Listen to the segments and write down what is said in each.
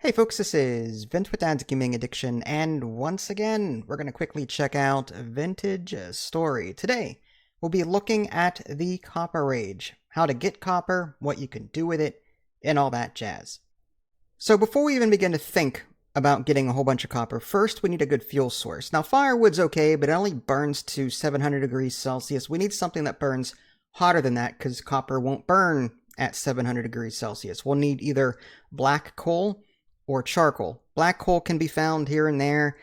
Hey folks, this is Vint with Dad's Gaming Addiction, and once again, we're going to quickly check out Vintage Story. Today, we'll be looking at the Copper Age, how to get copper, what you can do with it, and all that jazz. So before we even begin to think about getting a whole bunch of copper, first we need a good fuel source. Now firewood's okay, but it only burns to 700 degrees Celsius. We need something that burns hotter than that because copper won't burn at 700 degrees Celsius. We'll need either black coal or charcoal. Black coal can be found here and there.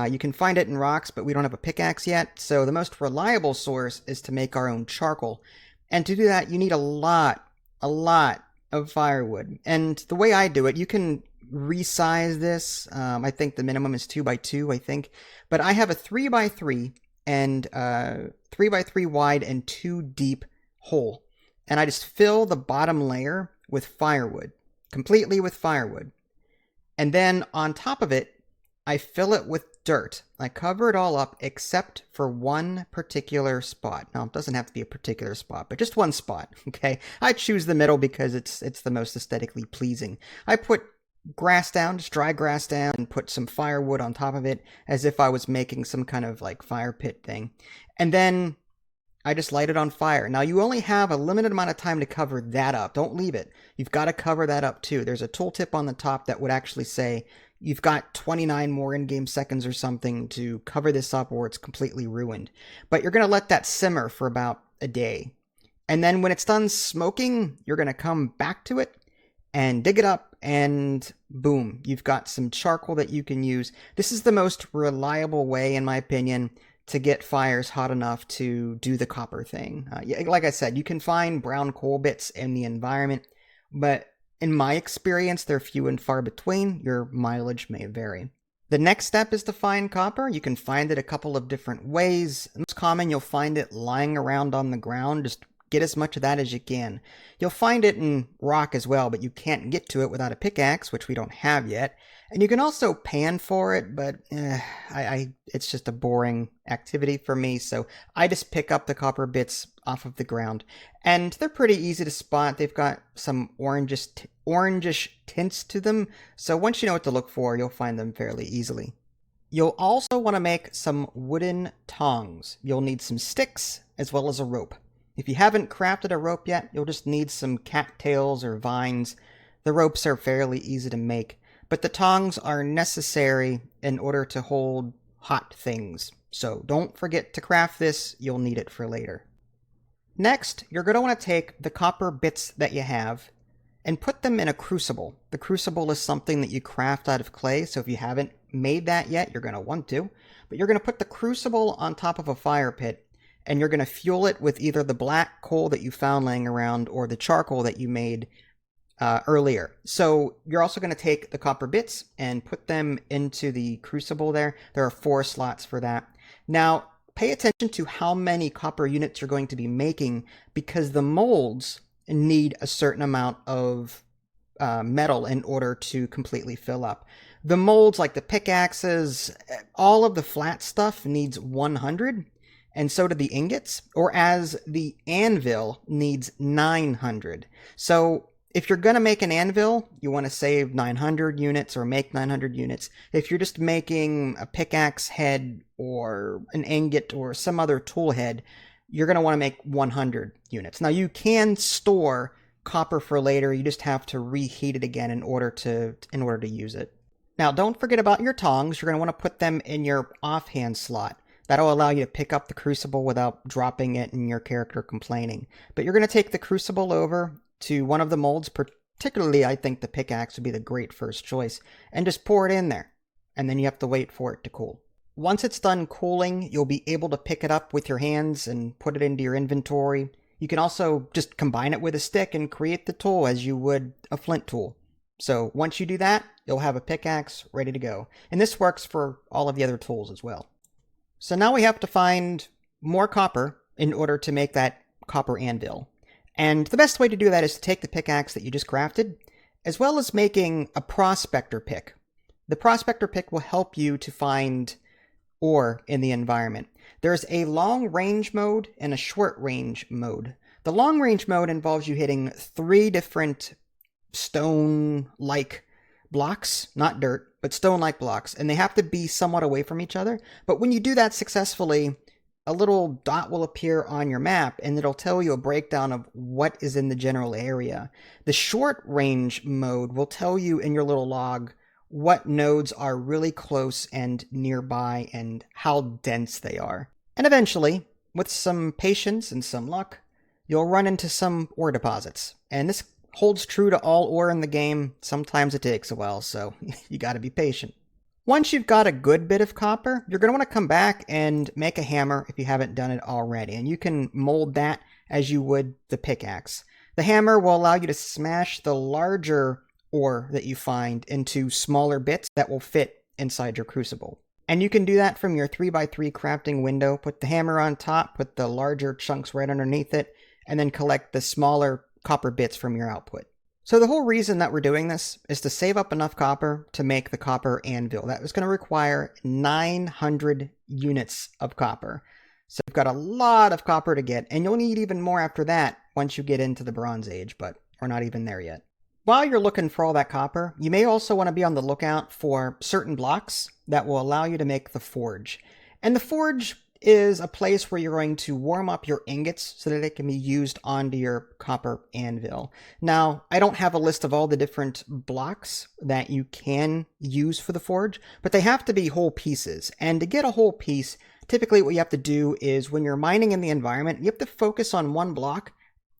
You can find it in rocks, but we don't have a pickaxe yet. So the most reliable source is to make our own charcoal. And to do that, you need a lot of firewood. And the way I do it, you can resize this. I think the minimum is 2x2, I think. But I have a 3x3 and 3x3 wide and 2 deep hole. And I just fill the bottom layer with firewood, completely with firewood. And then on top of it, I fill it with dirt. I cover it all up except for one particular spot. Now, it doesn't have to be a particular spot, but just one spot, okay? I choose the middle because it's the most aesthetically pleasing. I put grass down, just dry grass down, and put some firewood on top of it as if I was making some kind of like fire pit thing. And then I just light it on fire. Now, you only have a limited amount of time to cover that up. Don't leave it. You've got to cover that up too. There's a tooltip on the top that would actually say you've got 29 more in-game seconds or something to cover this up or it's completely ruined. But you're going to let that simmer for about a day. And then when it's done smoking, you're going to come back to it and dig it up and boom, you've got some charcoal that you can use. This is the most reliable way, in my opinion, to get fires hot enough to do the copper thing. Like I said, you can find brown coal bits in the environment, but in my experience, they're few and far between. Your mileage may vary. The next step is to find copper. You can find it a couple of different ways. Most common, you'll find it lying around on the ground. Just get as much of that as you can. You'll find it in rock as well, but you can't get to it without a pickaxe, which we don't have yet. And you can also pan for it, but it's just a boring activity for me, so I just pick up the copper bits off of the ground. And they're pretty easy to spot. They've got some orangish tints to them, so once you know what to look for, you'll find them fairly easily. You'll also want to make some wooden tongs. You'll need some sticks as well as a rope. If you haven't crafted a rope yet, you'll just need some cattails or vines. The ropes are fairly easy to make, but the tongs are necessary in order to hold hot things. So don't forget to craft this, you'll need it for later. Next, you're going to want to take the copper bits that you have and put them in a crucible. The crucible is something that you craft out of clay, so if you haven't made that yet, you're going to want to. But you're going to put the crucible on top of a fire pit, and you're going to fuel it with either the black coal that you found laying around or the charcoal that you made earlier. So you're also going to take the copper bits and put them into the crucible there. There are 4 slots for that. Now, pay attention to how many copper units you're going to be making because the molds need a certain amount of metal in order to completely fill up. The molds, like the pickaxes, all of the flat stuff needs 100. And so do the ingots, or as the anvil needs 900. So if you're going to make an anvil, you want to save 900 units or make 900 units. If you're just making a pickaxe head or an ingot or some other tool head, you're going to want to make 100 units. Now you can store copper for later. You just have to reheat it again in order to use it. Now don't forget about your tongs. You're going to want to put them in your offhand slot. That'll allow you to pick up the crucible without dropping it and your character complaining. But you're going to take the crucible over to one of the molds, particularly I think the pickaxe would be the great first choice, and just pour it in there. And then you have to wait for it to cool. Once it's done cooling, you'll be able to pick it up with your hands and put it into your inventory. You can also just combine it with a stick and create the tool as you would a flint tool. So once you do that, you'll have a pickaxe ready to go. And this works for all of the other tools as well. So now we have to find more copper in order to make that copper anvil. And the best way to do that is to take the pickaxe that you just crafted, as well as making a prospector pick. The prospector pick will help you to find ore in the environment. There's a long range mode and a short range mode. The long range mode involves you hitting 3 different stone-like blocks, not dirt, but stone-like blocks, and they have to be somewhat away from each other. But when you do that successfully, a little dot will appear on your map, and it'll tell you a breakdown of what is in the general area. The short range mode will tell you in your little log what nodes are really close and nearby and how dense they are. And eventually, with some patience and some luck, you'll run into some ore deposits. And this holds true to all ore in the game. Sometimes it takes a while, so you gotta be patient. Once you've got a good bit of copper, you're going to want to come back and make a hammer if you haven't done it already. And you can mold that as you would the pickaxe. The hammer will allow you to smash the larger ore that you find into smaller bits that will fit inside your crucible. And you can do that from your 3x3 crafting window. Put the hammer on top, put the larger chunks right underneath it, and then collect the smaller copper bits from your output. So the whole reason that we're doing this is to save up enough copper to make the copper anvil. That was going to require 900 units of copper. So you've got a lot of copper to get, and you'll need even more after that once you get into the Bronze Age, but we're not even there yet. While you're looking for all that copper, you may also want to be on the lookout for certain blocks that will allow you to make the forge. And the forge is a place where you're going to warm up your ingots so that they can be used onto your copper anvil. Now, I don't have a list of all the different blocks that you can use for the forge, but they have to be whole pieces. And to get a whole piece, typically what you have to do is when you're mining in the environment, you have to focus on one block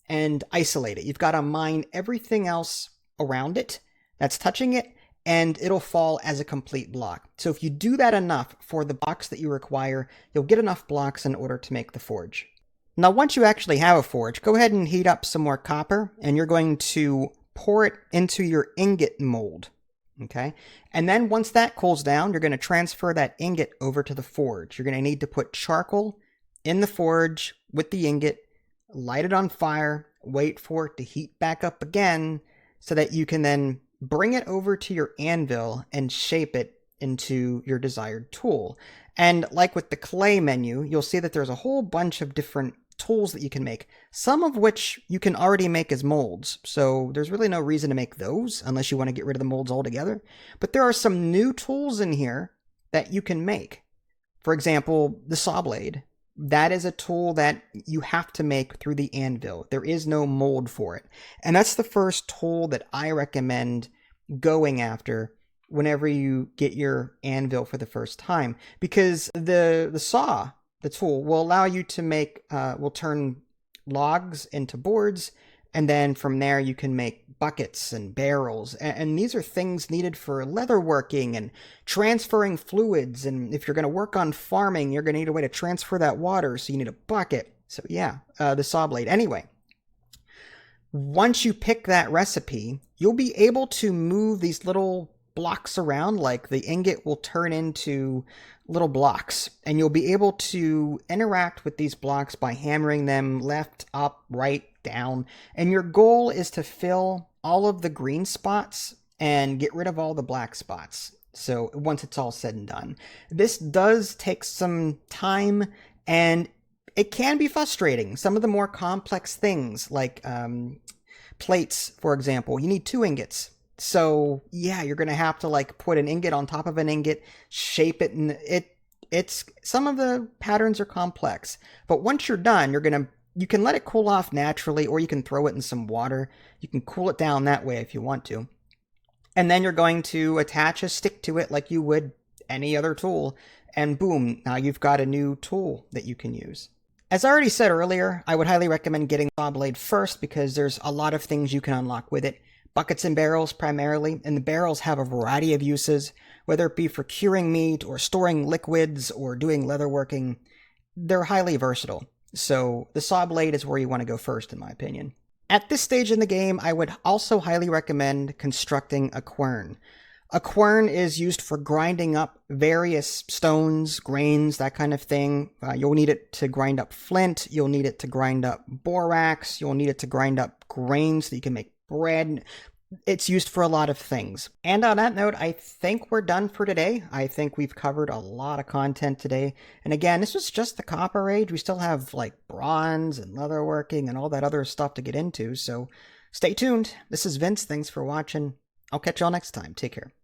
and isolate it. You've got to mine everything else around it that's touching it, and it'll fall as a complete block. So if you do that enough for the blocks that you require, you'll get enough blocks in order to make the forge. Now, once you actually have a forge, go ahead and heat up some more copper, and you're going to pour it into your ingot mold, okay? And then once that cools down, you're going to transfer that ingot over to the forge. You're going to need to put charcoal in the forge with the ingot, light it on fire, wait for it to heat back up again, so that you can then bring it over to your anvil and shape it into your desired tool. And like with the clay menu, you'll see that there's a whole bunch of different tools that you can make, some of which you can already make as molds. So there's really no reason to make those unless you want to get rid of the molds altogether. But there are some new tools in here that you can make. For example, the saw blade. That is a tool that you have to make through the anvil. There is no mold for it. And that's the first tool that I recommend going after whenever you get your anvil for the first time. Because the saw, the tool, will allow you to make, will turn logs into boards. And then from there you can make buckets and barrels. And these are things needed for leatherworking and transferring fluids. And if you're going to work on farming, you're going to need a way to transfer that water. So you need a bucket. So yeah, the saw blade. Anyway, once you pick that recipe, you'll be able to move these little blocks around. Like the ingot will turn into little blocks, and you'll be able to interact with these blocks by hammering them left, up, right, down. And your goal is to fill all of the green spots and get rid of all the black spots. So once it's all said and done, this does take some time, and it can be frustrating. Some of the more complex things like plates, for example, you need 2 ingots. So yeah, you're going to have to like put an ingot on top of an ingot, shape it, and it's some of the patterns are complex. But once you're done, you can let it cool off naturally, or you can throw it in some water. You can cool it down that way if you want to. And then you're going to attach a stick to it like you would any other tool, and boom, now you've got a new tool that you can use. As I already said earlier, I would highly recommend getting the saw blade first because there's a lot of things you can unlock with it. Buckets and barrels primarily, and the barrels have a variety of uses, whether it be for curing meat or storing liquids or doing leatherworking. They're highly versatile, so the saw blade is where you want to go first, in my opinion. At this stage in the game, I would also highly recommend constructing a quern. A quern is used for grinding up various stones, grains, that kind of thing. You'll need it to grind up flint, you'll need it to grind up borax, you'll need it to grind up grains so that you can make bread. It's used for a lot of things. And on that note, I think we're done for today. I think we've covered a lot of content today. And again, this was just the Copper Age. We still have like bronze and leatherworking and all that other stuff to get into. So stay tuned. This is Vince. Thanks for watching. I'll catch y'all next time. Take care.